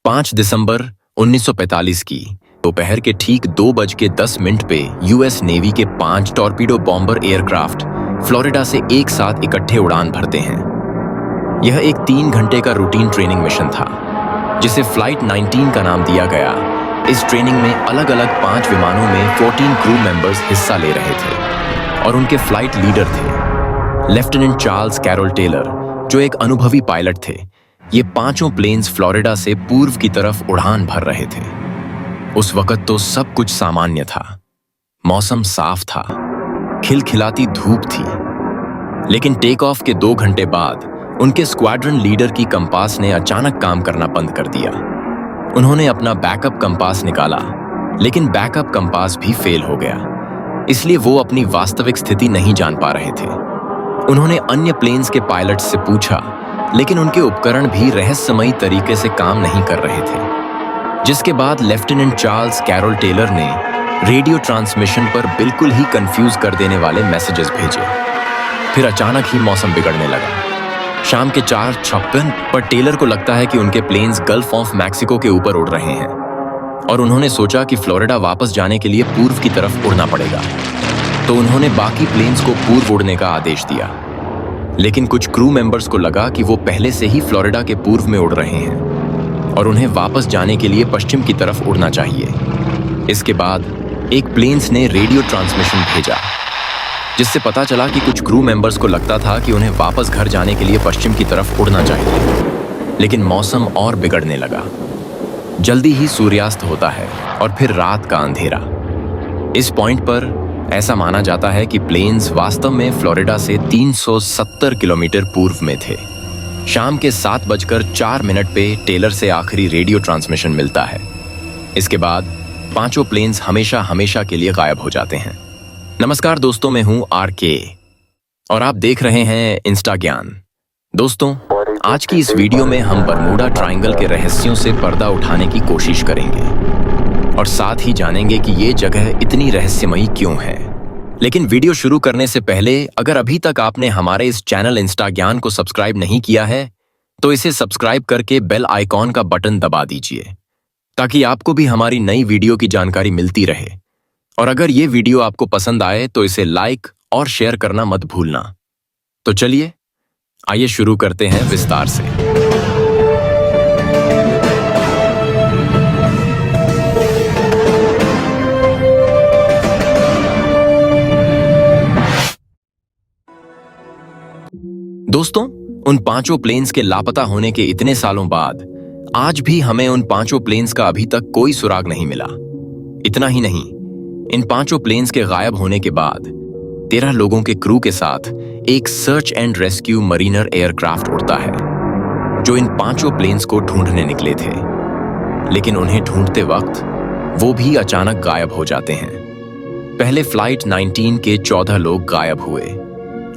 5 दिसंबर 1945 की दोपहर के ठीक 2:10 पे यूएस नेवी के 5 टॉर्पीडो बॉम्बर एयरक्राफ्ट फ्लोरिडा से एक साथ इकट्ठे उड़ान भरते हैं। यह एक 3 घंटे का रूटीन ट्रेनिंग मिशन था, जिसे फ्लाइट 19 का नाम दिया गया। इस ट्रेनिंग में अलग अलग 5 विमानों में 14 क्रू मेंबर्स हिस्सा ले रहे थे और उनके फ्लाइट लीडर थे लेफ्टिनेंट चार्ल्स कैरोल टेलर, जो एक अनुभवी पायलट थे। ये 5 प्लेन्स फ्लोरिडा से पूर्व की तरफ उड़ान भर रहे थे। उस वक्त तो सब कुछ सामान्य था। मौसम साफ था, खिलखिलाती धूप थी। लेकिन टेक ऑफ के 2 घंटे बाद उनके स्क्वाड्रन लीडर की कंपास ने अचानक काम करना बंद कर दिया। उन्होंने अपना बैकअप कंपास निकाला, लेकिन बैकअप कंपास भी फेल हो गया। इसलिए वो अपनी वास्तविक स्थिति नहीं जान पा रहे थे। उन्होंने अन्य प्लेन्स के पायलट्स से पूछा, लेकिन उनके उपकरण भी रहस्यमयी तरीके से काम नहीं कर रहे थे। जिसके बाद लेफ्टिनेंट चार्ल्स कैरोल टेलर ने रेडियो ट्रांसमिशन पर बिल्कुल ही कंफ्यूज कर देने वाले मैसेजेस भेजे। फिर अचानक ही मौसम बिगड़ने लगा। शाम के 4:56 पर टेलर को लगता है कि उनके प्लेन्स गल्फ ऑफ मैक्सिको के ऊपर उड़ रहे हैं और उन्होंने सोचा कि फ्लोरिडा वापस जाने के लिए पूर्व की तरफ उड़ना पड़ेगा। तो उन्होंने बाकी प्लेन्स को पूर्व उड़ने का आदेश दिया। लेकिन कुछ क्रू मेंबर्स को लगा कि वो पहले से ही फ्लोरिडा के पूर्व में उड़ रहे हैं और उन्हें वापस जाने के लिए पश्चिम की तरफ उड़ना चाहिए। इसके बाद एक प्लेन्स ने रेडियो ट्रांसमिशन भेजा, जिससे पता चला कि कुछ क्रू मेंबर्स को लगता था कि उन्हें वापस घर जाने के लिए पश्चिम की तरफ उड़ना चाहिए। लेकिन मौसम और बिगड़ने लगा। जल्दी ही सूर्यास्त होता है और फिर रात का अंधेरा। इस पॉइंट पर ऐसा माना जाता है कि प्लेन्स वास्तव में फ्लोरिडा से 370 किलोमीटर पूर्व में थे। शाम के 7:04 पे टेलर से आखिरी रेडियो ट्रांसमिशन मिलता है। इसके बाद 5 प्लेन्स हमेशा हमेशा के लिए गायब हो जाते हैं। नमस्कार दोस्तों, मैं हूं आरके और आप देख रहे हैं इंस्टा ज्ञान। दोस्तों, आज की इस वीडियो में हम बरमूडा ट्रायंगल के रहस्यों से पर्दा उठाने की कोशिश करेंगे और साथ ही जानेंगे कि ये जगह इतनी रहस्यमयी क्यों है। लेकिन वीडियो शुरू करने से पहले अगर अभी तक आपने हमारे इस चैनल इंस्टा ज्ञान को सब्सक्राइब नहीं किया है, तो इसे सब्सक्राइब करके बेल आइकॉन का बटन दबा दीजिए, ताकि आपको भी हमारी नई वीडियो की जानकारी मिलती रहे। और अगर ये वीडियो आपको पसंद आए तो इसे लाइक और शेयर करना मत भूलना। तो चलिए, आइए शुरू करते हैं विस्तार से। दोस्तों, उन 5 प्लेन्स के लापता होने के इतने सालों बाद आज भी हमें उन 5 प्लेन्स का अभी तक कोई सुराग नहीं मिला। इतना ही नहीं, इन 5 प्लेन्स के गायब होने के बाद 13 लोगों के क्रू के साथ एक search and rescue Mariner aircraft उड़ता है, जो इन 5 प्लेन्स को ढूंढने निकले थे। लेकिन उन्हें ढूंढते वक्त वो भी अचानक गायब हो जाते हैं। पहले फ्लाइट 19 के 14 लोग गायब हुए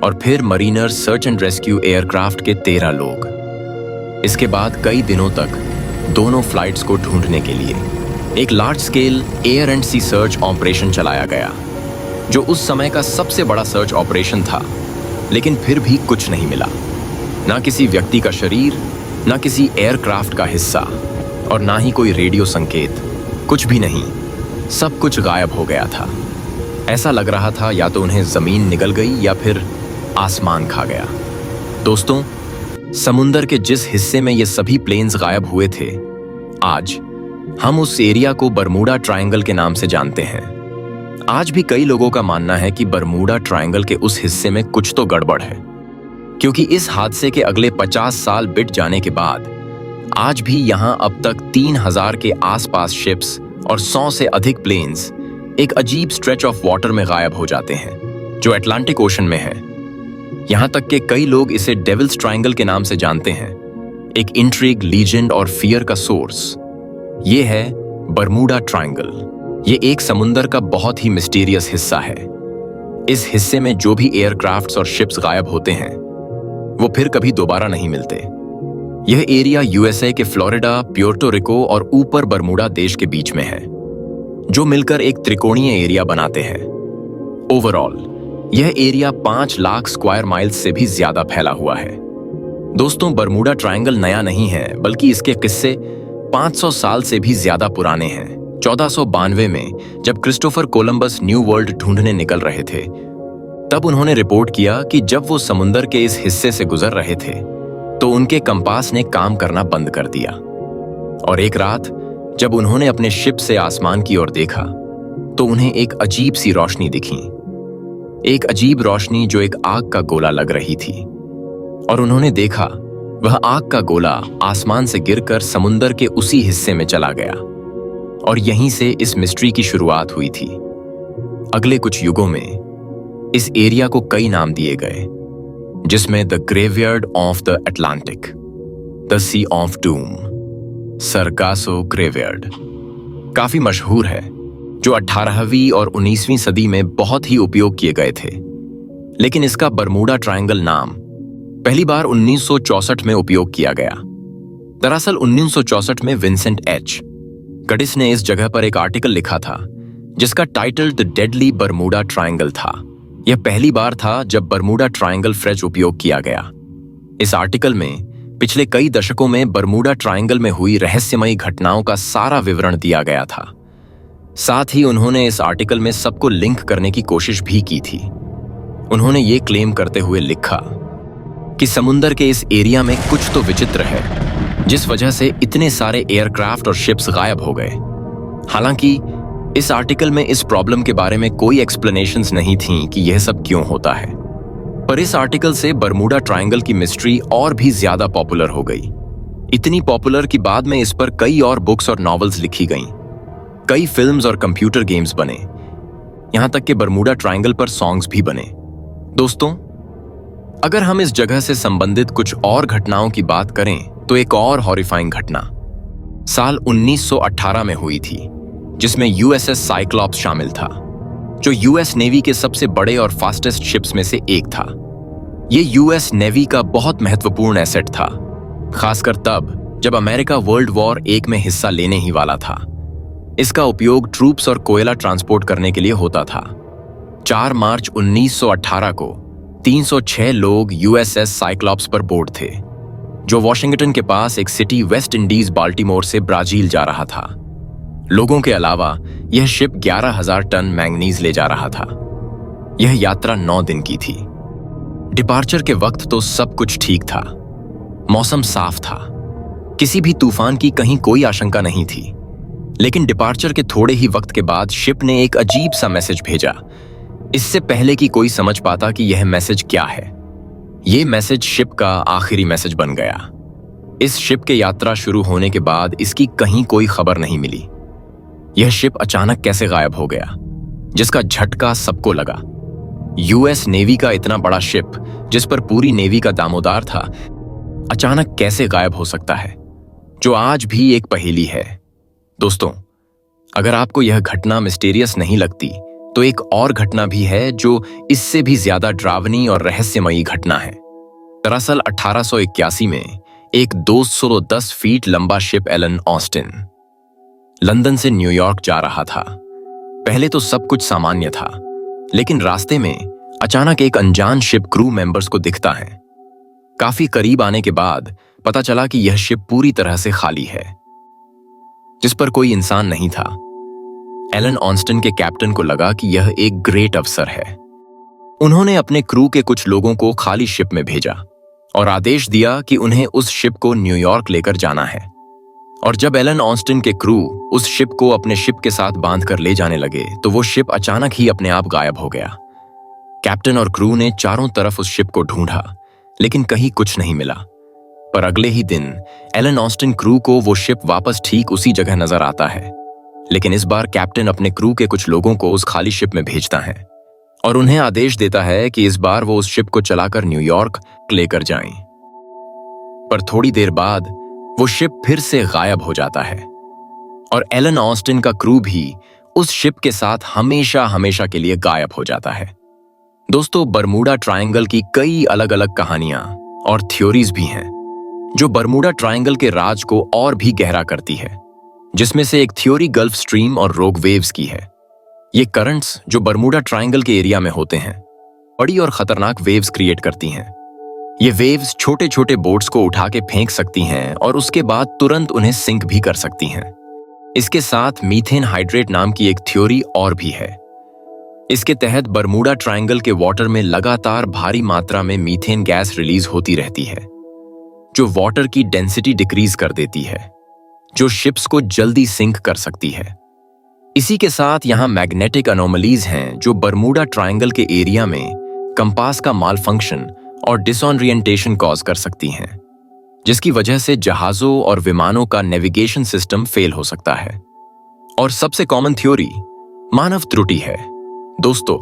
और फिर Mariner search and rescue aircraft के 13 लोग। इसके बाद कई दिनों तक दोनों फ्लाइट्स को ढूंढने के लिए एक large scale air and sea search operation चलाया गया, जो उस समय का सबसे बड़ा सर्च ऑपरेशन था। लेकिन फिर भी कुछ नहीं मिला। ना किसी व्यक्ति का शरीर, ना किसी एयरक्राफ्ट का हिस्सा और ना ही कोई रेडियो संकेत। कुछ भी नहीं, सब कुछ गायब हो गया था। ऐसा लग रहा था या तो उन्हें जमीन निगल गई या फिर आसमान खा गया। दोस्तों, समुंदर के जिस हिस्से में ये सभी प्लेन्स गायब हुए थे, आज हम उस एरिया को बरमूडा ट्रायंगल के नाम से जानते हैं। आज भी कई लोगों का मानना है कि बरमूडा ट्रायंगल के उस हिस्से में कुछ तो गड़बड़ है, क्योंकि इस हादसे के अगले 50 साल बीत जाने के बाद आज भी यहां अब तक 3000 के आसपास शिप्स और 100 से अधिक प्लेन्स एक अजीब स्ट्रेच ऑफ वाटर में गायब हो जाते हैं, जो अटलांटिक ओशन में है। यहां तक कि कई लोग इसे डेविल्स ट्रायंगल के नाम से जानते हैं, एक इंट्रिग, लीजेंड और फियर का सोर्स। ये है बरमूडा ट्रायंगल। ये एक समुंदर का बहुत ही मिस्टीरियस हिस्सा है। इस हिस्से में जो भी एयरक्राफ्ट्स और शिप्स गायब होते हैं, वो फिर कभी दोबारा नहीं मिलते। यह एरिया यूएसए के फ्लोरिडा, प्योर्टो रिको और ऊपर बरमूडा देश के बीच में है, जो मिलकर एक त्रिकोणीय एरिया बनाते हैं। ओवरऑल यह एरिया 5 लाख स्क्वायर माइल्स से भी ज्यादा फैला हुआ है। दोस्तों, बरमूडा ट्रायंगल नया नहीं है, बल्कि इसके किस्से 500 साल से भी ज्यादा पुराने हैं। 1492 में जब क्रिस्टोफर कोलंबस न्यू वर्ल्ड ढूंढने निकल रहे थे, तब उन्होंने रिपोर्ट किया कि जब वो समुंदर के इस हिस्से से गुजर रहे थे तो उनके कंपास ने काम करना बंद कर दिया। और एक रात जब उन्होंने अपने शिप से आसमान की ओर देखा तो उन्हें एक अजीब सी रोशनी दिखी, एक अजीब रोशनी जो एक आग का गोला लग रही थी। और उन्होंने देखा वह आग का गोला आसमान से गिरकर समुंदर के उसी हिस्से में चला गया। और यहीं से इस मिस्ट्री की शुरुआत हुई थी। अगले कुछ युगों में इस एरिया को कई नाम दिए गए, जिसमें the graveyard of the Atlantic, the sea of doom, Sargasso graveyard काफी मशहूर है, जो 18वीं और 19वीं सदी में बहुत ही उपयोग किए गए थे। लेकिन इसका बरमूडा ट्रायंगल नाम पहली बार 1964 में उपयोग किया गया। दरअसल 1964 में विंसेंट एच कडिस ने इस जगह पर एक आर्टिकल लिखा था जिसका title the deadly Bermuda triangle था। यह पहली बार था जब बरमूडा ट्रायंगल फ्रेज उपयोग किया गया। इस आर्टिकल में पिछले कई दशकों में बरमूडा ट्रायंगल में हुई रहस्यमयी घटनाओं का सारा विवरण दिया गया था। साथ ही उन्होंने इस आर्टिकल में सबको लिंक करने की कोशिश भी की थी। उन्होंने ये क्लेम करते हुए लिखा कि समुंदर के इस एरिया में कुछ तो विचित्र है, जिस वजह से इतने सारे एयरक्राफ्ट और शिप्स गायब हो गए। हालांकि इस आर्टिकल में इस प्रॉब्लम के बारे में कोई एक्सप्लेनेशंस नहीं थी कि यह सब क्यों होता है। पर इस आर्टिकल से बरमूडा ट्रायंगल की मिस्ट्री और भी ज्यादा पॉपुलर हो गई। इतनी पॉपुलर कि बाद में इस पर कई और बुक्स और नॉवेल्स लिखी गईं, कई फिल्म्स और कंप्यूटर गेम्स बने, यहां तक कि बरमूडा ट्रायंगल पर सॉन्ग्स भी बने। दोस्तों, अगर हम इस जगह से संबंधित कुछ और घटनाओं की बात करें तो एक और हॉरिफाइंग घटना साल 1918 में हुई थी, जिसमें यूएसएस साइक्लॉप्स शामिल था, जो यूएस नेवी के सबसे बड़े और फास्टेस्ट शिप्स में से एक था। यह यूएस नेवी का बहुत महत्वपूर्ण एसेट था, खासकर तब जब अमेरिका वर्ल्ड वॉर 1 में हिस्सा लेने ही वाला था। इसका उपयोग ट्रूप्स और कोयला ट्रांसपोर्ट करने के लिए होता था। 4 मार्च 1918 को 306 लोग यूएसएस साइक्लॉप्स पर बोर्ड थे, जो वॉशिंगटन के पास एक सिटी वेस्ट इंडीज बाल्टीमोर से ब्राजील जा रहा था। लोगों के अलावा यह शिप 11,000 टन मैंगनीज ले जा रहा था। यह यात्रा 9 दिन की थी। डिपार्चर के वक्त तो सब कुछ ठीक था, मौसम साफ था, किसी भी तूफान की कहीं कोई आशंका नहीं थी। लेकिन डिपार्चर के थोड़े ही वक्त के बाद शिप ने एक अजीब सा मैसेज भेजा, इससे पहले कि कोई समझ पाता कि यह मैसेज क्या है। यह मैसेज शिप का आखिरी मैसेज बन गया। इस शिप के यात्रा शुरू होने के बाद इसकी कहीं कोई खबर नहीं मिली। यह शिप अचानक कैसे गायब हो गया, जिसका झटका सबको लगा। यूएस नेवी का इतना बड़ा शिप, जिस पर पूरी नेवी का दामोदार था, अचानक कैसे गायब हो सकता है, जो आज भी एक पहेली है। दोस्तों, अगर आपको यह घटना मिस्टीरियस नहीं लगती, तो एक और घटना भी है जो इससे भी ज्यादा डरावनी और रहस्यमयी घटना है। दरअसल 1881 में एक 210 फीट लंबा शिप एलन ऑस्टिन लंदन से न्यूयॉर्क जा रहा था। पहले तो सब कुछ सामान्य था, लेकिन रास्ते में अचानक एक अनजान शिप क्रू मेंबर्स को दिखता है। काफी करीब आने के बाद पता चला कि यह शिप पूरी तरह से खाली है, जिस पर कोई इंसान नहीं था। एलन ऑस्टिन के कैप्टन को लगा कि यह एक ग्रेट अवसर है। उन्होंने अपने क्रू के कुछ लोगों को खाली शिप में भेजा और आदेश दिया कि उन्हें उस शिप को न्यूयॉर्क लेकर जाना है। और जब एलन ऑस्टिन के क्रू उस शिप को अपने शिप के साथ बांध कर ले जाने लगे, तो वो शिप अचानक ही अपने आप गायब हो गया। कैप्टन और क्रू ने चारों तरफ उस शिप को ढूंढा, लेकिन कहीं कुछ नहीं मिला। पर अगले ही दिन एलन ऑस्टिन क्रू को वो शिप वापस ठीक उसी जगह नजर आता है। लेकिन इस बार कैप्टन अपने क्रू के कुछ लोगों को उस खाली शिप में भेजता है और उन्हें आदेश देता है कि इस बार वो उस शिप को चलाकर न्यूयॉर्क लेकर जाएं। पर थोड़ी देर बाद वो शिप फिर से गायब हो जाता है और एलन ऑस्टिन का क्रू भी उस शिप के साथ हमेशा हमेशा के लिए गायब हो जाता है। दोस्तों, बरमूडा ट्रायंगल की कई अलग अलग कहानियां और थ्योरीज भी हैं, जो बरमूडा ट्रायंगल के राज को और भी गहरा करती है। जिसमें से एक थ्योरी गल्फ स्ट्रीम और रोग वेव्स की है। ये करंट्स जो बरमूडा ट्रायंगल के एरिया में होते हैं, बड़ी और खतरनाक वेव्स क्रिएट करती हैं। ये वेव्स छोटे छोटे बोट्स को उठा के फेंक सकती हैं और उसके बाद तुरंत उन्हें सिंक भी कर सकती हैं। इसके साथ मीथेन हाइड्रेट नाम की एक थ्योरी और भी है। इसके तहत बरमूडा ट्रायंगल के वाटर में लगातार भारी मात्रा में मीथेन गैस रिलीज होती रहती है, जो वाटर की डेंसिटी डिक्रीज कर देती है, जो शिप्स को जल्दी सिंक कर सकती है। इसी के साथ यहाँ मैग्नेटिक अनोमलीज हैं जो बरमूडा ट्रायंगल के एरिया में कंपास का मालफंक्शन और डिसओरिएंटेशन कॉज कर सकती हैं, जिसकी वजह से जहाजों और विमानों का नेविगेशन सिस्टम फेल हो सकता है। और सबसे कॉमन थ्योरी मानव त्रुटि है। दोस्तों,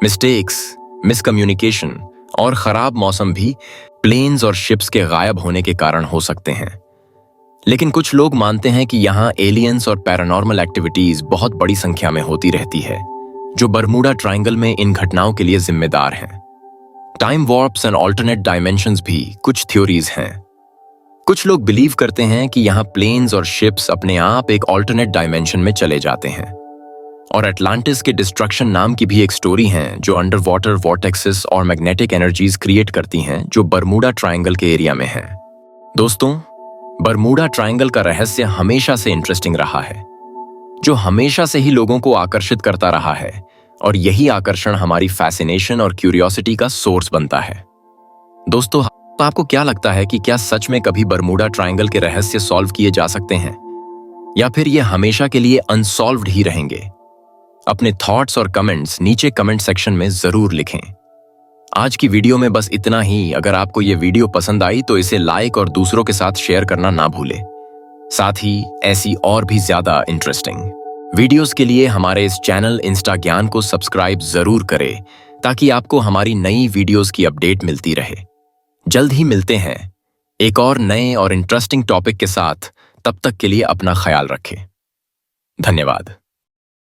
मिस्टेक्स, मिसकम्युनिकेशन और खराब मौसम भी प्लेन्स और शिप्स के गायब होने के कारण हो सकते हैं। लेकिन कुछ लोग मानते हैं कि यहाँ एलियंस और पैरानॉर्मल एक्टिविटीज बहुत बड़ी संख्या में होती रहती है, जो बरमूडा ट्रायंगल में इन घटनाओं के लिए जिम्मेदार हैं। टाइम वॉर्प्स एंड ऑल्टरनेट डायमेंशंस भी कुछ थ्योरीज हैं। कुछ लोग बिलीव करते हैं कि यहाँ प्लेन्स और शिप्स अपने आप एक ऑल्टरनेट डायमेंशन में चले जाते हैं। और अटलांटिस के डिस्ट्रक्शन नाम की भी एक स्टोरी है जो अंडर वाटर वॉर्टेक्सेस और मैग्नेटिक एनर्जीज क्रिएट करती हैं, जो बरमूडा ट्रायंगल के एरिया में है। दोस्तों, बरमूडा ट्रायंगल का रहस्य हमेशा से इंटरेस्टिंग रहा है, जो हमेशा से ही लोगों को आकर्षित करता रहा है, और यही आकर्षण हमारी फैसिनेशन और क्यूरियोसिटी का सोर्स बनता है। दोस्तों, तो आपको क्या लगता है कि क्या सच में कभी बरमूडा ट्रायंगल के रहस्य सॉल्व किए जा सकते हैं, या फिर ये हमेशा के लिए अनसॉल्व्ड ही रहेंगे? अपने थॉट्स और कमेंट्स नीचे कमेंट सेक्शन में जरूर लिखें। आज की वीडियो में बस इतना ही। अगर आपको ये वीडियो पसंद आई तो इसे लाइक और दूसरों के साथ शेयर करना ना भूलें। साथ ही ऐसी और भी ज्यादा इंटरेस्टिंग वीडियोस के लिए हमारे इस चैनल इंस्टा ज्ञान को सब्सक्राइब जरूर करें, ताकि आपको हमारी नई वीडियोस की अपडेट मिलती रहे। जल्द ही मिलते हैं एक और नए और इंटरेस्टिंग टॉपिक के साथ। तब तक के लिए अपना ख्याल रखें। धन्यवाद।